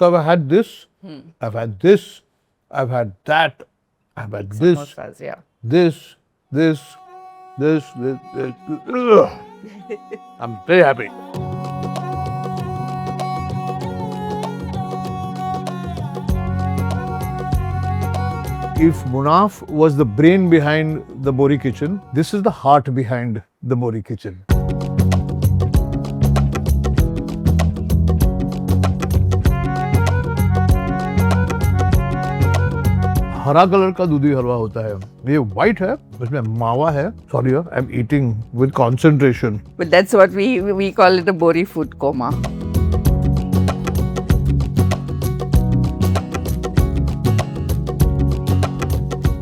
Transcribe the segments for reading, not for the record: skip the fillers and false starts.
So I've had this, I've had this, I've had that, I've had this, Samosas, yeah. this. Ugh. I'm very happy. If Munaf was the brain behind the Bohri kitchen, this is the heart behind the Bohri kitchen. हरा colour का दूधी हलवा होता है, ये white है, इसमें मावा है. Sorry, I'm eating with concentration. But that's what we call it a Bohri food coma.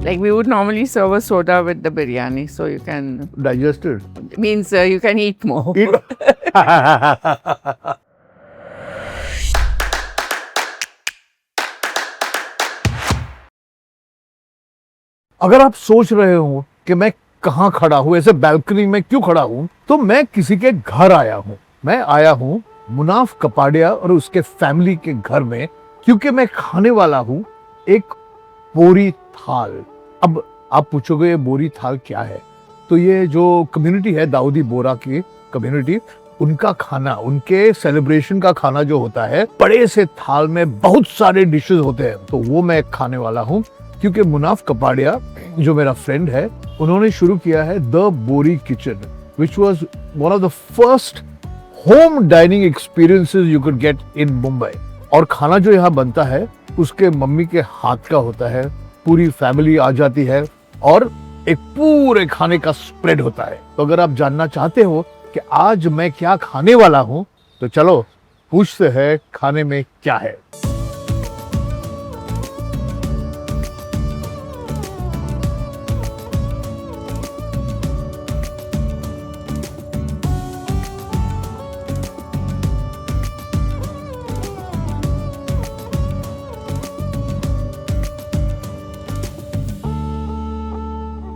Like we would normally serve a soda with the biryani, so you can Digest it. means you can eat more. अगर आप सोच रहे हो कि मैं कहाँ खड़ा हूँ, ऐसे बैल्कनी में क्यों खड़ा हूँ, तो मैं किसी के घर आया हूँ. मैं आया हूँ मुनाफ कपाडिया और उसके फैमिली के घर में, क्योंकि मैं खाने वाला हूँ एक बोरी थाल. अब आप पूछोगे ये बोरी थाल क्या है, तो ये जो कम्युनिटी है दाऊदी बोरा की कम्युनिटी, उनका खाना, उनके सेलिब्रेशन का खाना जो होता है, बड़े से थाल में बहुत सारे डिशेस होते हैं, तो वो मैं खाने वाला हूँ. क्योंकि मुनाफ कपाडिया जो मेरा फ्रेंड है, उन्होंने शुरू किया है द बोरी kitchen, which was one of the first home dining experiences you could get in Mumbai. और खाना जो यहाँ बनता है उसके मम्मी के हाथ का होता है, पूरी फैमिली आ जाती है और एक पूरे खाने का स्प्रेड होता है. तो अगर आप जानना चाहते हो कि आज मैं क्या खाने वाला हूँ, तो चलो पूछते हैं खाने में क्या है.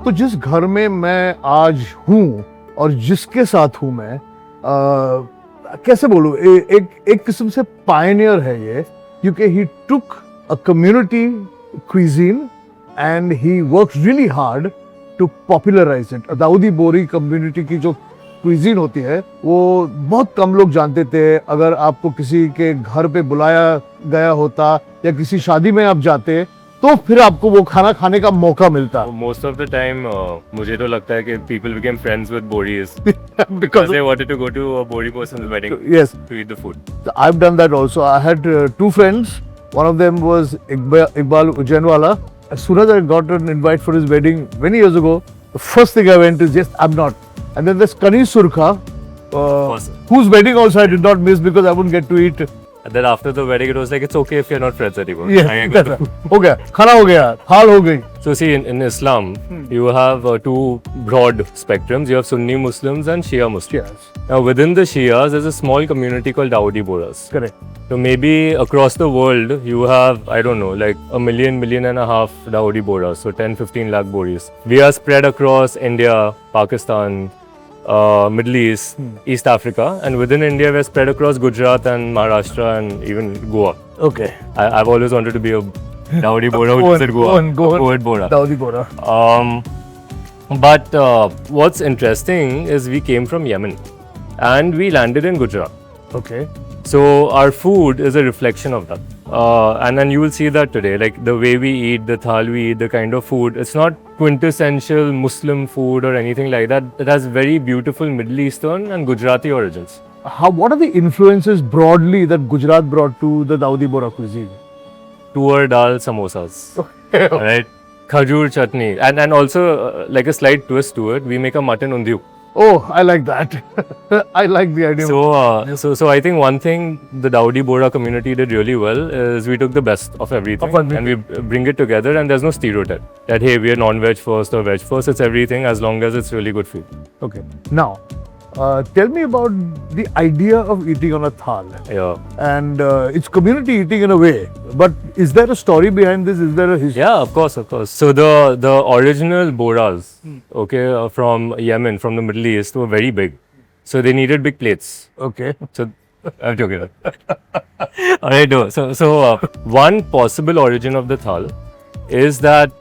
तो जिस घर में मैं आज हूँ और जिसके साथ हूँ मैं, कैसे बोलूँ, एक किस्म से पायनियर है ये, क्योंकि he took a community cuisine and he works really hard to popularise it. Dawoodi Bohri community की जो क्विजीन होती है वो बहुत कम लोग जानते थे. अगर आपको किसी के घर पे बुलाया गया होता या किसी शादी में आप जाते, तो फिर आपको वो खाना खाने का मौका मिलता. Most of the time, मुझे तो लगता है कि people became friends with Bohris because they wanted to go to a Bohri person's wedding. Yes, to eat the food. I've done that also. I had two friends. One of them was Iqbal Ujjainwala. As soon as I got an invite for his wedding many years ago, the first thing I went is just I'm not. And then there's Kani Surkha, whose wedding also I did not miss because I wouldn't get to eat. And then after the wedding, it was like, it's okay if you're not friends anymore. Yeah, हो गया, खाना हो गया, थाल हो गई. So see, in Islam, you have two broad spectrums. You have Sunni Muslims and Shia Muslims. Yes. Now within the Shias, there's a small community called Dawoodi Bohras. Correct. So maybe across the world, you have, I don't know, like a million and a half Dawoodi Bohras. So 10-15 lakh Bohris. We are spread across India, Pakistan, Middle East, East Africa, and within India we're spread across Gujarat and Maharashtra and even Goa. Okay. I've always wanted to be a Dawoodi Bohra who said Goa. Poet Bohra. Dawoodi Bohra. But what's interesting is we came from Yemen and we landed in Gujarat. Okay. So our food is a reflection of that. And then you will see that today, like the way we eat, the thal we eat, the kind of food, it's not quintessential Muslim food or anything like that. It has very beautiful Middle Eastern and Gujarati origins. What are the influences broadly that Gujarat brought to the Dawoodi Bohra cuisine? Tuar dal samosas, right? Khajur chutney, and also like a slight twist to it, we make a mutton undiyu. Oh, I like that. I like the idea. So I think one thing the Dawoodi Bohra community did really well is we took the best of everything and we bring it together, and there's no stereotype that hey, we are non-veg first or veg first. It's everything as long as it's really good food. Okay. Now, tell me about the idea of eating on a thal. Yeah. And it's community eating in a way. But is there a story behind this? Is there a history? Yeah, of course. So the original Bohras, from Yemen, from the Middle East, were very big. So they needed big plates. Okay. So I'm joking. Alright, no. So one possible origin of the thal is that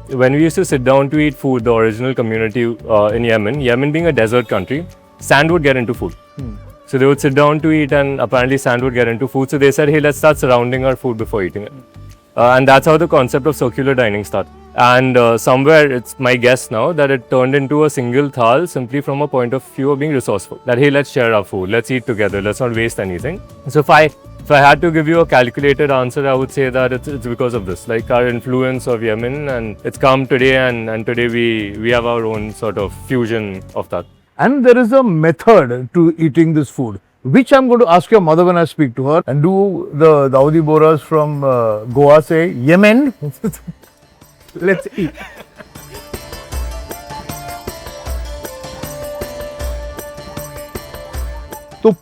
when we used to sit down to eat food, the original community in Yemen being a desert country, sand would get into food. So they would sit down to eat, and apparently sand would get into food. So they said, hey, let's start surrounding our food before eating it. And that's how the concept of circular dining started. And somewhere, it's my guess now, that it turned into a single thal simply from a point of view of being resourceful. That, hey, let's share our food, let's eat together, let's not waste anything. So if I had to give you a calculated answer, I would say that it's because of this, like our influence of Yemen, and it's come today, and today we have our own sort of fusion of that. And there is a method to eating this food, which I'm going to ask your mother when I speak to her. And do the Dawoodi Bohras from Goa say, Yemen? Let's eat. तो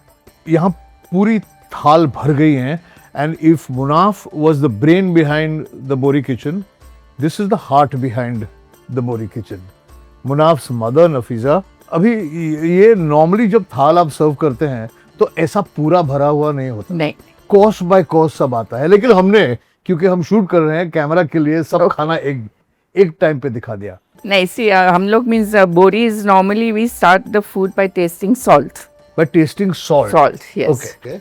यहाँ पूरी थाल भर गई हैं. And if Munaf was the brain behind the Bohri kitchen, this is the heart behind the Bohri kitchen. Munaf's mother, Nafisa. अभी ये normally जब थाल आप सर्व करते हैं तो ऐसा पूरा भरा हुआ नहीं होता. नहीं. कोर्स बाय कोर्स सब आता है, लेकिन हमने, क्योंकि हम शूट कर रहे हैं कैमरा के लिए, सब खाना एक टाइम पे दिखा दिया. नहीं, see, हम लोग means bori is normally we start the food by tasting salt. By tasting salt. Salt, yes. Okay.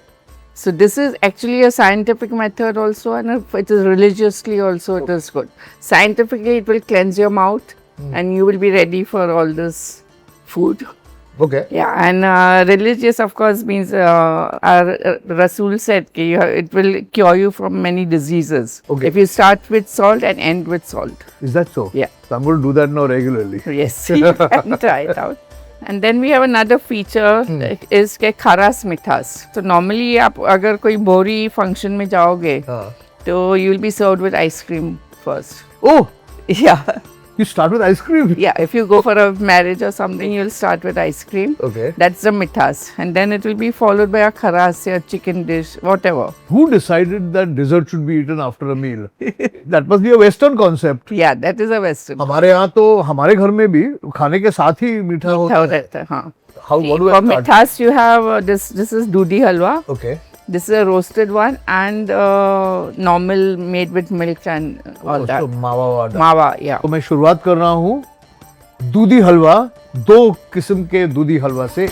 So this is actually a scientific method also, and it is religiously also it is good. Scientifically, it will cleanse your mouth, and you will be ready for all this food. Okay. Yeah, and religious, of course, means our Rasul said it will cure you from many diseases. Okay. If you start with salt and end with salt. Is that so? Yeah. So I'm going to do that now regularly. Yes, you can try it out. And then we have another feature is के खरास मिठास. So normally आप अगर कोई बोरी function में जाओगे तो you will be served with ice cream first. Oh, Yeah. you start with ice cream? Yeah, if you go for a marriage or something, you'll start with ice cream. Okay. That's the mithas. And then it will be followed by a kharas, a chicken dish, whatever. Who decided that dessert should be eaten after a meal? That must be a Western concept. Yeah, that is a Western. हमारे यहाँ तो हमारे घर में भी खाने के साथ ही मीठा होता है. हाँ. What do I For start? mithas, you have this is doodhi halwa. Okay. This is a roasted one and normal made with milk and all that. So मावा वाला. Mawa, yeah. तो मैं शुरुआत कर रहा हूँ दूधी हलवा, 2 किस्म के दूधी हलवा से.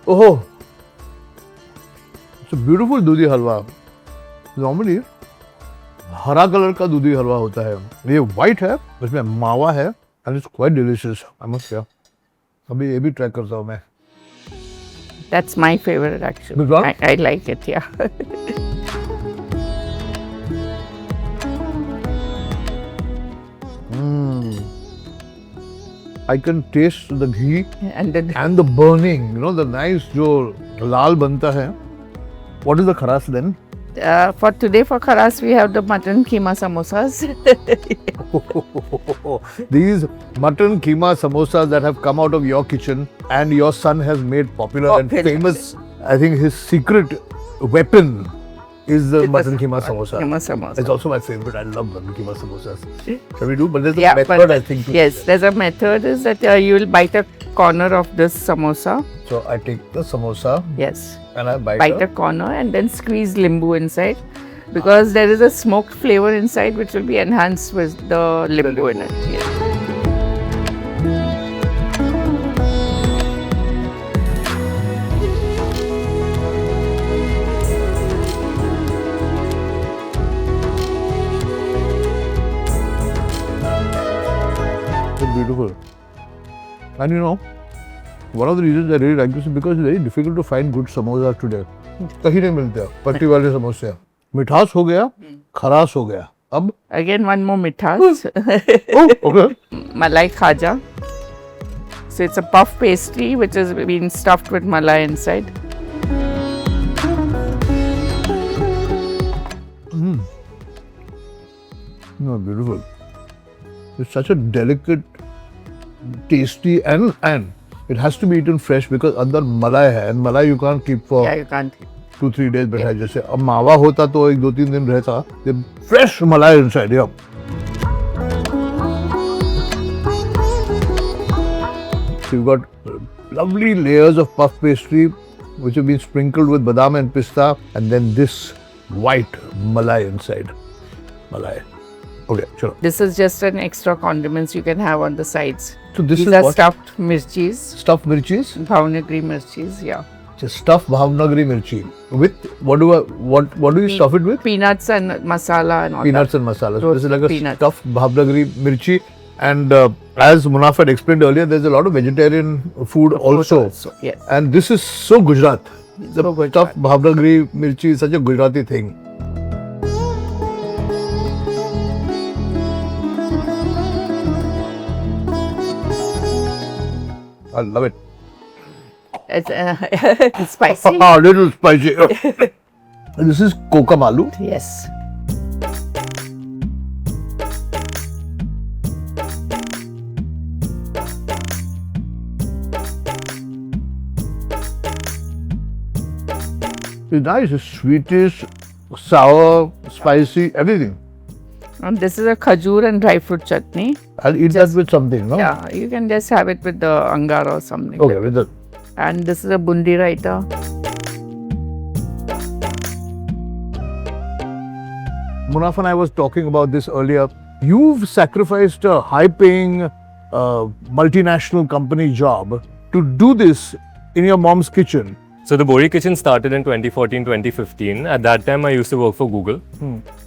ओहो, it's a beautiful dudhi halwa. Normally हरा कलर का दूधी हलवा होता है, ये व्हाइट है, इसमें मावा है, and it's quite delicious. I must say अभी ये भी ट्राई करता हूँ मैं. That's my favorite actually. This one? I like it, yeah. I can taste the ghee And then and the burning, you know, the nice जो लाल बनता है. What is the kharas then? for today for kharas we have the mutton keema samosas. These mutton keema samosas that have come out of your kitchen and your son has made popular and famous. I think his secret weapon is the mutton keema samosa. Keema samosa. It's also my favorite. I love mutton keema samosas. Shall we do? But there's a Yeah, method, but I think. yes, there's a method is that you will bite a corner of this samosa. So I take the samosa Yes. and I bite A corner and then squeeze limbu inside because there is a smoked flavor inside which will be enhanced with the limbu in it. Yeah. It's beautiful. And you know, one of the reasons I really like this is because it's very difficult to find good samosas today. कहीं नहीं मिलते पट्टी वाले समोसे. मिठास हो गया, खरास हो गया. अब Again, one more mithas. oh, okay. Malai khaja. So it's a puff pastry which has been stuffed with malai inside. No, beautiful. It's such a delicate, tasty, and it has to be eaten fresh because अंदर मलाई है, and मलाई you can't keep for Yeah, you can't. 2-3 days बैठा है. जैसे अब मावा होता तो 1-2-3 दिन रहता. The fresh malai inside, yeah. So you've got lovely layers of puff pastry which have been sprinkled with badam and pista, and then this white malai inside. Malai. Okay, sure. This is just an extra condiments you can have on the sides. So this These is are what? stuffed mirchis, Stuffed mirchis? bhavnagri mirchis, yeah. Just stuffed bhavnagri mirchi. With what do you stuff it with? Peanuts and masala and all Peanuts and masala. So this is like a peanuts. stuffed bhavnagri mirchi. And as Munaf had explained earlier, there's a lot of vegetarian food also. Yes. And this is so Gujarat. The So Gujarat. stuffed bhavnagri mirchi is such a Gujarati thing. I love it. It's spicy. A little spicy. And this is kokam aloo. Yes. It's nice. It's sweetish, sour, spicy, everything. And this is a khajur and dry fruit chutney. I'll eat that with something, no? Yeah, you can just have it with the angara or something. Okay, with the And this is a bundi raita. Munaf and I was talking about this earlier. You've sacrificed a high-paying multinational company job to do this in your mom's kitchen. So the Bohri kitchen started in 2014, 2015. At that time, I used to work for Google.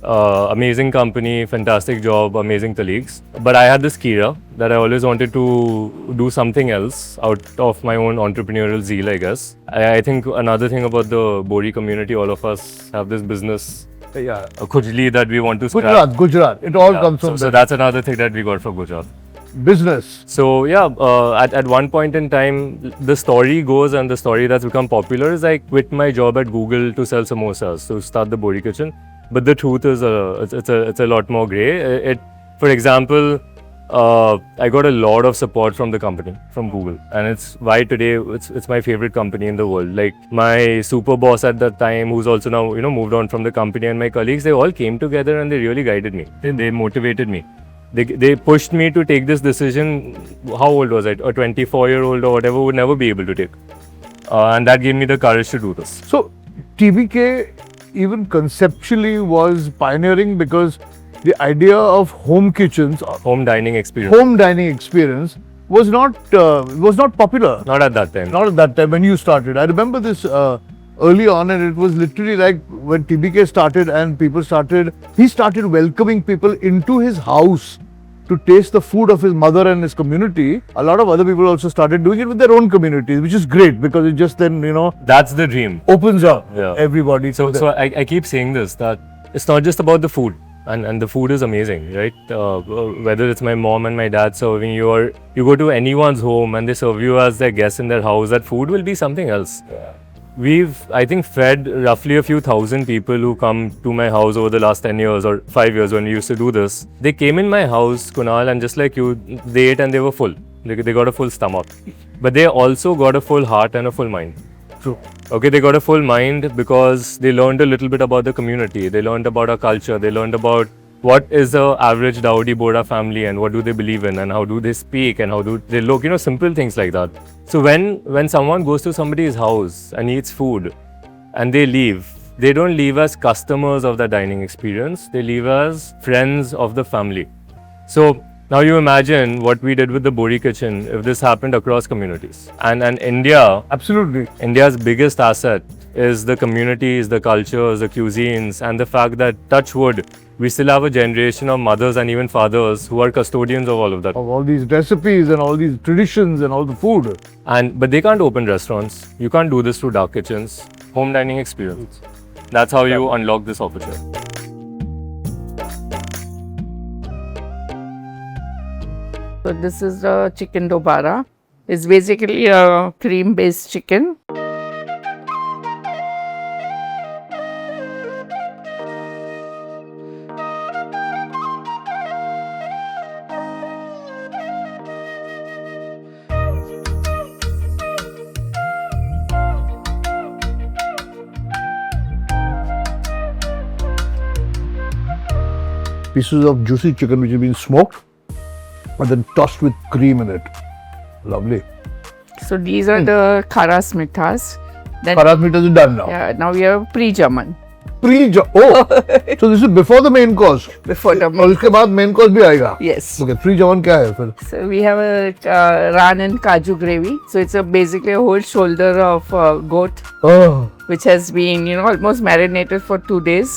Amazing company, fantastic job, amazing colleagues. But I had this kira that I always wanted to do something else out of my own entrepreneurial zeal, I guess. I think another thing about the Bohri community, all of us have this business, a khujli that we want to scrap. Gujarat. It all comes from So that's another thing that we got for Gujarat. business. So yeah, at one point in time, the story goes, and the story that's become popular is I quit my job at Google to sell samosas, to start the Bohri kitchen. But the truth is, it's a lot more grey. For example, I got a lot of support from the company, from Google, and it's why today it's my favorite company in the world. Like my super boss at that time, who's also now moved on from the company, and my colleagues, they all came together and they really guided me. They motivated me. They pushed me to take this decision. How old was I? A 24-year-old or whatever would never be able to take. And that gave me the courage to do this. So TBK even conceptually was pioneering because the idea of home kitchens, Home dining experience. home dining experience was not popular. Not at that time. Not at that time when you started. I remember this early on, and it was literally like when TBK started and he started welcoming people into his house to taste the food of his mother and his community. A lot of other people also started doing it with their own communities, which is great because it just then, That's the dream. opens up Yeah. everybody. So I keep saying this, that it's not just about the food. And the food is amazing, right? Whether it's my mom and my dad serving you, or you go to anyone's home and they serve you as their guest in their house, that food will be something else. We've, I think, fed roughly a few thousand people who come to my house over the last 10 years or 5 years when we used to do this. They came in my house, Kunal, and just like you, they ate and they were full. They got a full stomach. But they also got a full heart and a full mind. True. Okay, they got a full mind because they learned a little bit about the community. They learned about our culture. They learned about what is the average Dawoodi Bohra family and what do they believe in and how do they speak and how do they look, simple things like that. So when someone goes to somebody's house and eats food and they leave, they don't leave as customers of the dining experience. They leave as friends of the family. So now you imagine what we did with the Bohri kitchen if this happened across communities. And India, Absolutely. India's biggest asset is the communities, the cultures, the cuisines, and the fact that, touch wood, we still have a generation of mothers and even fathers who are custodians of all of that. Of all these recipes and all these traditions and all the food. But they can't open restaurants. You can't do this through dark kitchens. Home dining experience. That's how you unlock this opportunity. So this is the chicken dobara. It's basically a cream-based chicken. Pieces of juicy chicken which have been smoked and then tossed with cream in it. Lovely. So these are the kharas mithas. Then Kharas meat is done now. yeah, now we have pre-jaman Oh, so this is before the main course. before the और उसके बाद main course भी आएगा. yes. Okay, pre-jaman क्या है फिर? So we have a ran and kaju gravy. So it's basically a whole shoulder of goat, Oh, which has been almost marinated for 2 days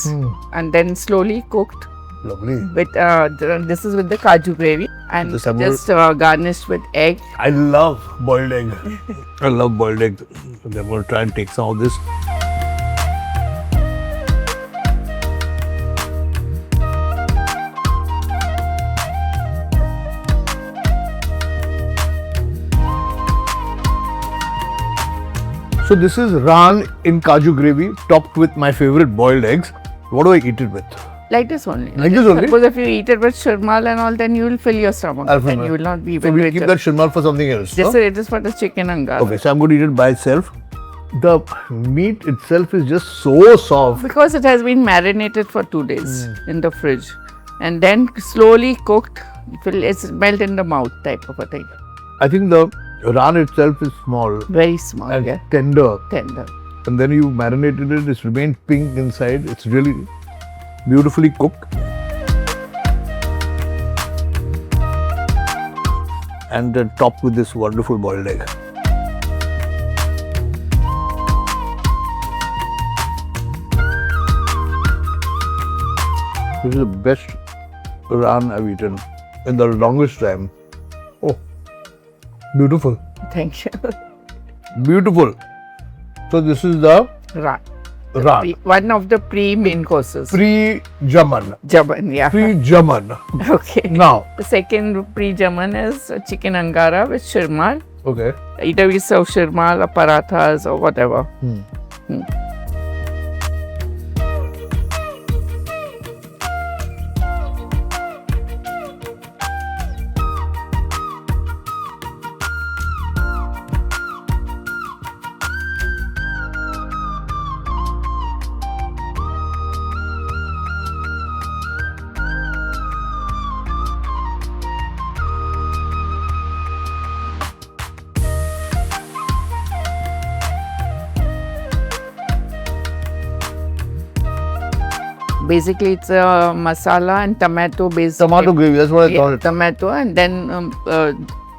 and then slowly cooked. lovely. With this is with the kaju gravy and The savory- just garnished with egg. I love boiled egg. I love boiled egg. Okay, I'm going to try and take some of this. So this is raan in kaju gravy topped with my favorite boiled eggs. What do I eat it with? Like this only. Like this only? Suppose if you eat it with shirmal and all, then you will fill your stomach I'll fill and my- you will not be So even we richer. keep that shirmal for something else. This no? it is for the chicken angara. Okay, so I'm going to eat it by itself. The meat itself is just so soft. Because it has been marinated for 2 days in the fridge and then slowly cooked, it's melt in the mouth type of a thing. I think the raan itself is small Very small, and yeah. tender. Tender. And then you marinated it, it's remained pink inside. It's really beautifully cooked. And then topped with this wonderful boiled egg. This is the best raan I've eaten in the longest time. Oh, beautiful. Thank you. Beautiful. So this is the Ran. raan. One of the pre-main courses. Pre-jaman. Jaman, yeah. Pre-jaman. Okay. Now, The second pre-jaman is chicken angara with shirmal. okay. Either we serve shirmal or parathas or whatever. Basically, it's a masala and tomato based. Tomato gravy, that's what I Yeah, call it. tomato and then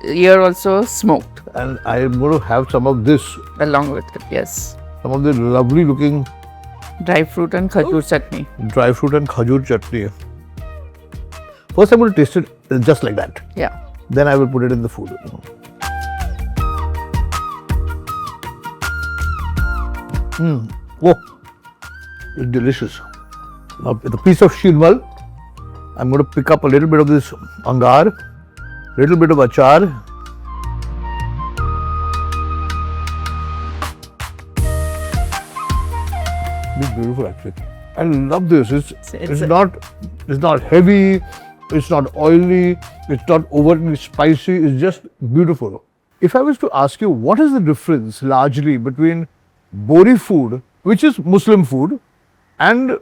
here also smoked And I'm going to have some of this, along with it. Yes. some of the lovely looking Dry fruit and khajur chutney. dry fruit and khajur chutney. First, I'm going to taste it just like that. Yeah. Then I will put it in the food. Oh, it's delicious. Now, with a piece of shirmal, I'm going to pick up a little bit of this angar, little bit of achar. It's beautiful actually. I love this. It's not heavy, it's not oily, it's not overly spicy, it's just beautiful. If I was to ask you what is the difference largely between Bohri food, which is Muslim food, and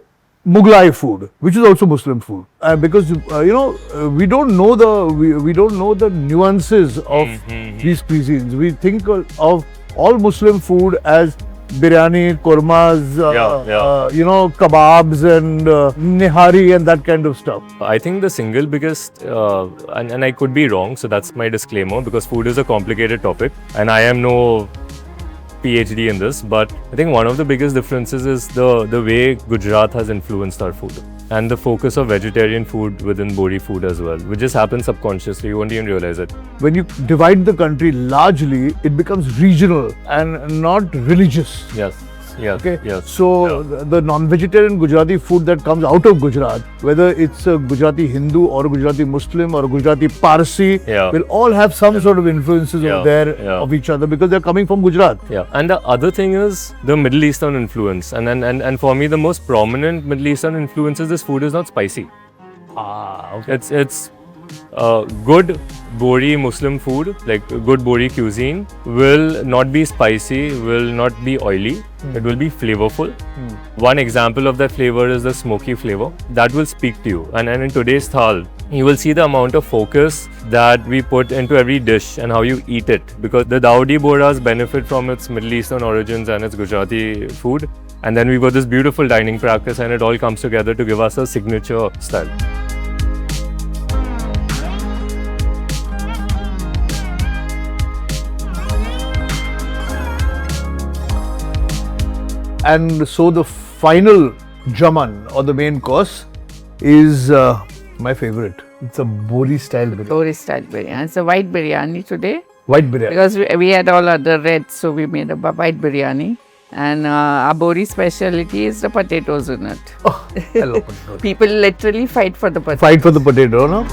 Mughlai food, which is also Muslim food, because we don't know the nuances of these cuisines. We think of all Muslim food as biryani, kormas, kebabs and nihari and that kind of stuff. I think the single biggest, and I could be wrong, so that's my disclaimer, because food is a complicated topic and I am no PhD in this, but I think one of the biggest differences is the way Gujarat has influenced our food and the focus of vegetarian food within Bohri food as well, which just happens subconsciously, you won't even realize it. When you divide the country largely, it becomes regional and not religious. Yes. Yes. Okay. Yes. So the non-vegetarian Gujarati food that comes out of Gujarat, whether it's a Gujarati Hindu or a Gujarati Muslim or a Gujarati Parsi, will all have some sort of influences over there of each other because they're coming from Gujarat. Yeah. And the other thing is the Middle Eastern influence, and for me the most prominent Middle Eastern influence is this food is not spicy. Okay. It's good Bohri Muslim food, like good Bohri cuisine, will not be spicy, will not be oily, it will be flavorful. One example of that flavor is the smoky flavor. That will speak to you. And in today's thal, you will see the amount of focus that we put into every dish and how you eat it. Because the Dawoodi Bohras benefit from its Middle Eastern origins and its Gujarati food. And then we've got this beautiful dining practice, and it all comes together to give us a signature style. And so the final jaman or the main course is my favorite. It's a Bohri style biryani. Bohri style biryani. It's a white biryani today. White biryani. Because we had all other reds, so we made a white biryani. And our Bohri speciality is the potatoes in it. Oh, I love potatoes. People literally fight for the potato. Fight for the potato, no?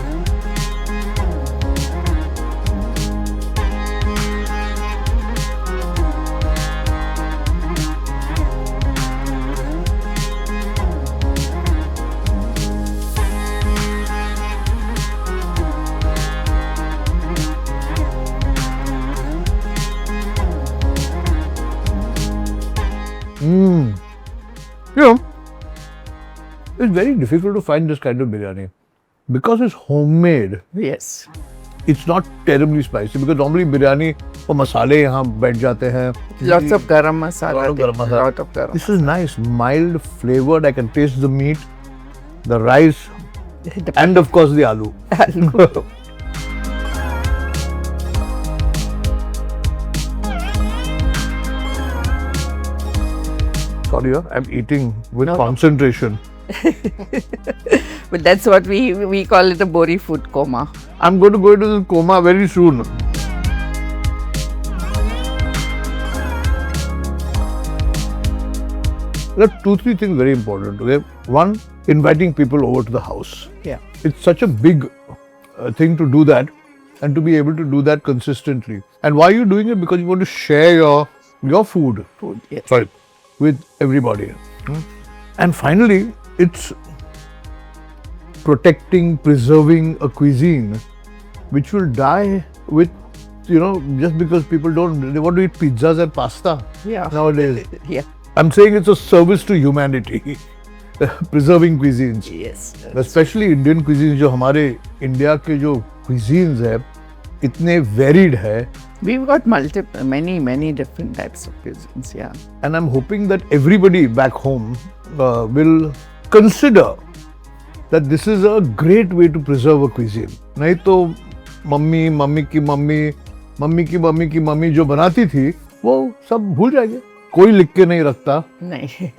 You know, it's very difficult to find this kind of biryani because it's homemade. Yes. It's not terribly spicy because normally biryani और मसाले यहाँ बैठ जाते हैं. Lots of garam masala. Lot of garam masala. Lot of garam. This is nice, mild, flavored. I can taste the meat, the rice, and of course the aloo. Sorry, I'm eating with concentration. But that's what we call it, a Bohri food coma. I'm going to go into this coma very soon. There are 2-3 things very important. Okay? One, inviting people over to the house. Yeah. It's such a big thing to do that, and to be able to do that consistently. And why are you doing it? Because you want to share your food. Food, yes. Sorry, with everybody. And finally, it's protecting, preserving a cuisine which will die with, just because people they want to eat pizzas and pasta nowadays. Yeah. I'm saying it's a service to humanity, preserving cuisines. Yes. Especially Indian cuisines, जो हमारे India के जो cuisines है, इतने varied है. We've got many different types of cuisines, yeah. And I'm hoping that everybody back home will consider that this is a great way to preserve a cuisine. नहीं तो mummy की mummy जो बनाती थी, वो सब भूल जाएंगे. कोई लिख के नहीं रखता. नहीं.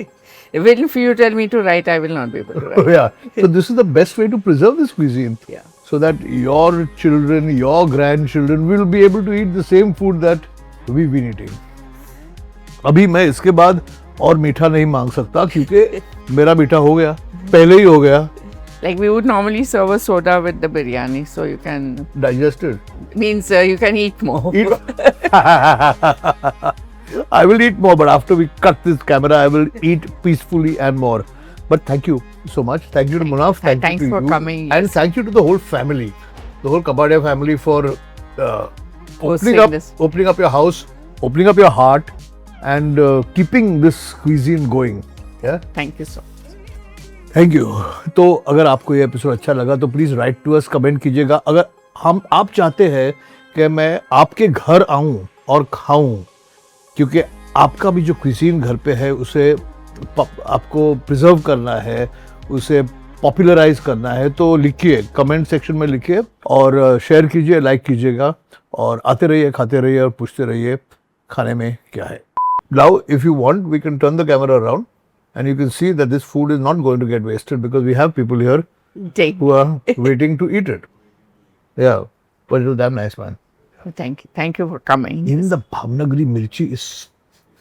Even if you tell me to write, I will not be able to write. Yeah. So this is the best way to preserve this cuisine. Yeah. So that your children, your grandchildren will be able to eat the same food that we've been eating. अभी मैं इसके बाद और मीठा नहीं मांग सकता क्योंकि मेरा मीठा हो गया, पहले ही हो गया. Like we would normally serve a soda with the biryani, so you can Digest it. Means you can eat more. I will eat more, but after we cut this camera, I will eat peacefully and more. But thank you so much. Thank you to Munaf. Thanks you for you. coming. And thank you to the whole family, the whole Kapadia family for opening up your house, opening up your heart, and keeping this cuisine going. Yeah. Thank you so much. Thank you. तो अगर आपको ये episode अच्छा लगा तो please write to us, comment कीजिएगा. अगर आप चाहते हैं कि मैं आपके घर आऊं और खाऊं, क्योंकि आपका भी जो क्विजीन घर पे है उसे आपको प्रिजर्व करना है, उसे पॉपुलराइज करना है, तो लिखिए, कमेंट सेक्शन में लिखिए और शेयर कीजिए, लाइक कीजिएगा और आते रहिए, खाते रहिए और पूछते रहिए खाने में क्या है. Now, if you want, we can turn the camera around. And you can see that this food is not going to get wasted because we have people here who are waiting to eat it. Yeah, but it was damn nice, man. Thank you. Thank you for coming. Even the Bhavnagari mirchi is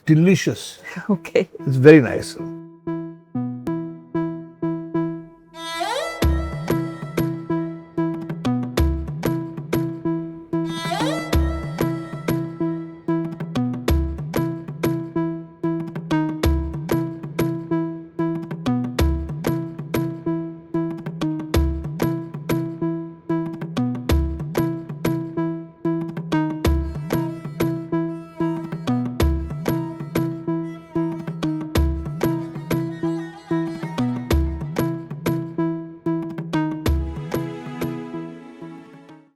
delicious. Okay. It's very nice.